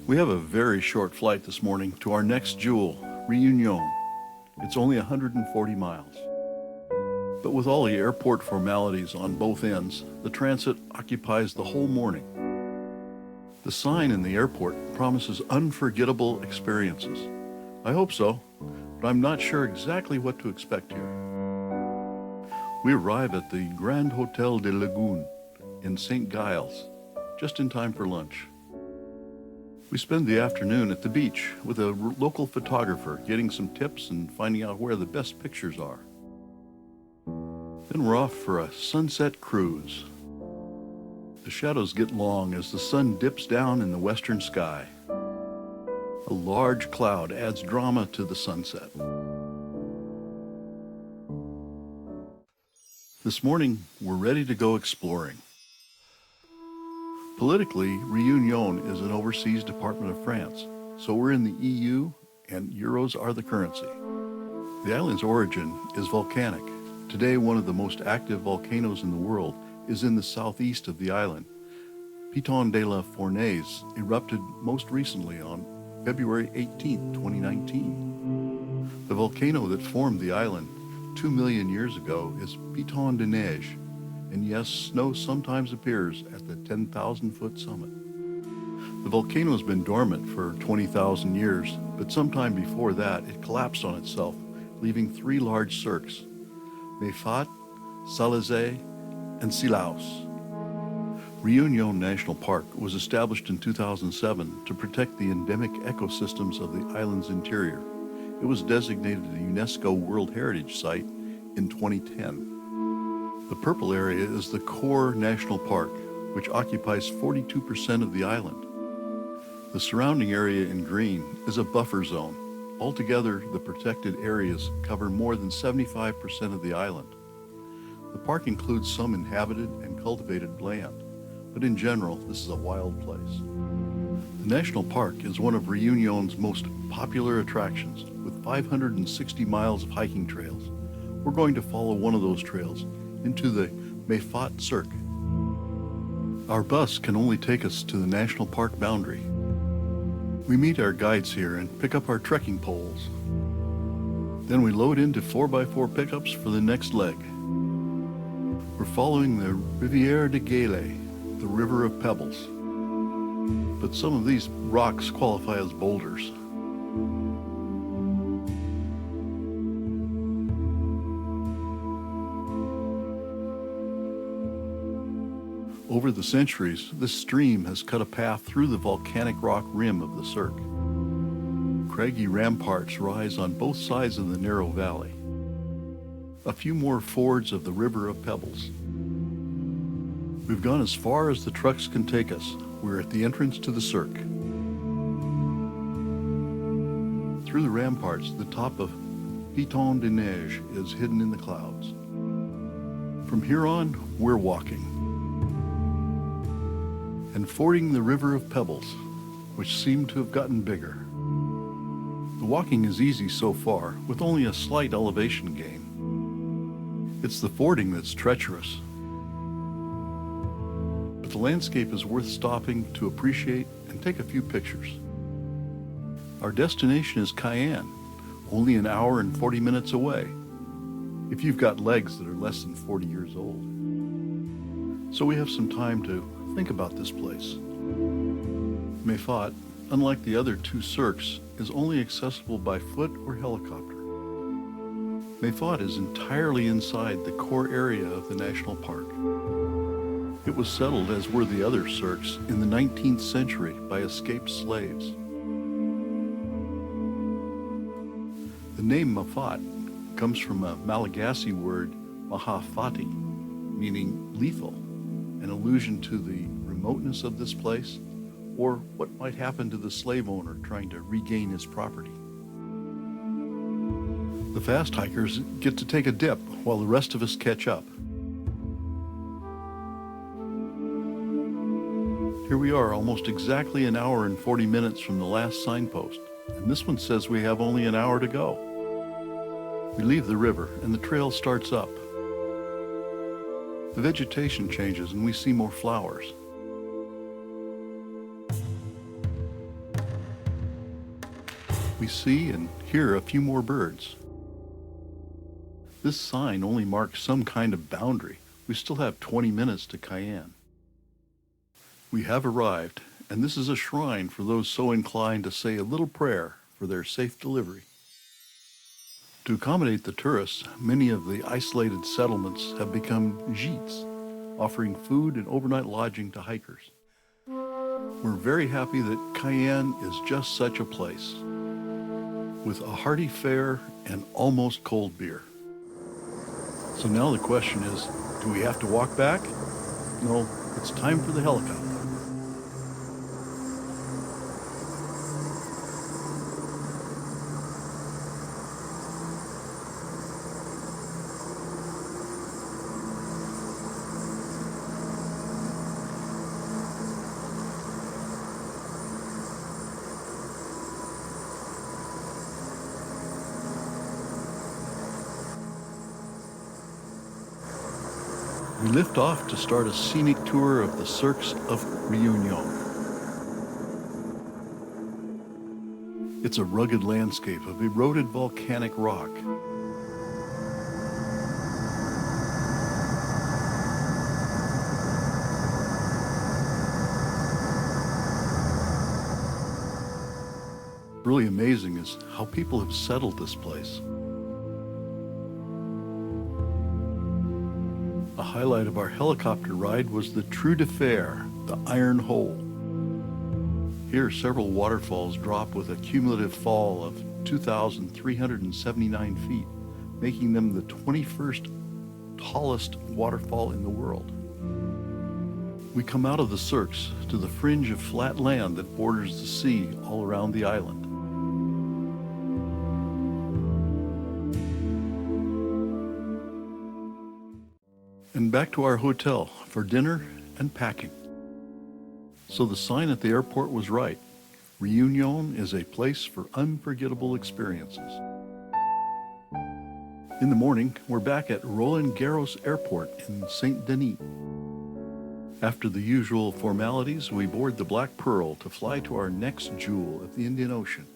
We have a very short flight this morning to our next jewel, Réunion. It's only 140 miles. But with all the airport formalities on both ends, the transit occupies the whole morning. The sign in the airport promises unforgettable experiences. I hope so, but I'm not sure exactly what to expect here. We arrive at the Grand Hotel de Lagoon in St. Giles, just in time for lunch. We spend the afternoon at the beach with a local photographer, getting some tips and finding out where the best pictures are. Then we're off for a sunset cruise. The shadows get long as the sun dips down in the western sky. A large cloud adds drama to the sunset. This morning, we're ready to go exploring. Politically, Réunion is an overseas department of France, so we're in the EU and euros are the currency. The island's origin is volcanic. Today, one of the most active volcanoes in the world is in the southeast of the island. Piton de la Fournaise erupted most recently on February 18, 2019. The volcano that formed the island 2 million years ago is Piton de Neige, and yes, snow sometimes appears at the 10,000-foot summit. The volcano has been dormant for 20,000 years, but sometime before that, it collapsed on itself, leaving 3 large cirques, Méfat, Salazé, and Silaus. Réunion National Park was established in 2007 to protect the endemic ecosystems of the island's interior. It was designated a UNESCO World Heritage Site in 2010. The purple area is the core national park, which occupies 42% of the island. The surrounding area in green is a buffer zone. Altogether, the protected areas cover more than 75% of the island. The park includes some inhabited and cultivated land, but in general, this is a wild place. The national park is one of Réunion's most popular attractions, with 560 miles of hiking trails. We're going to follow one of those trails into the Méfat Cirque. Our bus can only take us to the national park boundary. We meet our guides here and pick up our trekking poles. Then we load into 4x4 pickups for the next leg. We're following the Rivière de Gaillet, the River of Pebbles. But some of these rocks qualify as boulders. Over the centuries, this stream has cut a path through the volcanic rock rim of the cirque. Craggy ramparts rise on both sides of the narrow valley. A few more fords of the River of Pebbles. We've gone as far as the trucks can take us. We're at the entrance to the cirque. Through the ramparts, the top of Piton de Neige is hidden in the clouds. From here on, we're walking and fording the River of Pebbles, which seem to have gotten bigger. The walking is easy so far, with only a slight elevation gain. It's the fording that's treacherous. But the landscape is worth stopping to appreciate and take a few pictures. Our destination is Cayenne, only an hour and 40 minutes away, if you've got legs that are less than 40 years old. So we have some time to think about this place. Méfat, unlike the other 2 cirques, is only accessible by foot or helicopter. Méfat is entirely inside the core area of the national park. It was settled, as were the other cirques, in the 19th century by escaped slaves. The name Méfat comes from a Malagasy word, mahafati, meaning lethal, an allusion to the remoteness of this place, or what might happen to the slave owner trying to regain his property. The fast hikers get to take a dip while the rest of us catch up. Here we are, almost exactly an hour and 40 minutes from the last signpost, and this one says we have only an hour to go. We leave the river and the trail starts up. The vegetation changes and we see more flowers. we see and hear a few more birds. This sign only marks some kind of boundary. We still have 20 minutes to Cayenne. We have arrived, and this is a shrine for those so inclined to say a little prayer for their safe delivery. To accommodate the tourists, many of the isolated settlements have become gîtes, offering food and overnight lodging to hikers. We're very happy that Cayenne is just such a place, with a hearty fare and almost cold beer. So now the question is, do we have to walk back? No, it's time for the helicopter. We lift off to start a scenic tour of the cirques of Réunion. It's a rugged landscape of eroded volcanic rock. Really amazing is how people have settled this place. A highlight of our helicopter ride was the Trou de Fer, the Iron Hole. Here, several waterfalls drop with a cumulative fall of 2,379 feet, making them the 21st tallest waterfall in the world. We come out of the cirques to the fringe of flat land that borders the sea all around the island. And back to our hotel for dinner and packing. So the sign at the airport was right. Réunion is a place for unforgettable experiences. In the morning, we're back at Roland Garros Airport in Saint-Denis. After the usual formalities, we board the Black Pearl to fly to our next jewel of the Indian Ocean.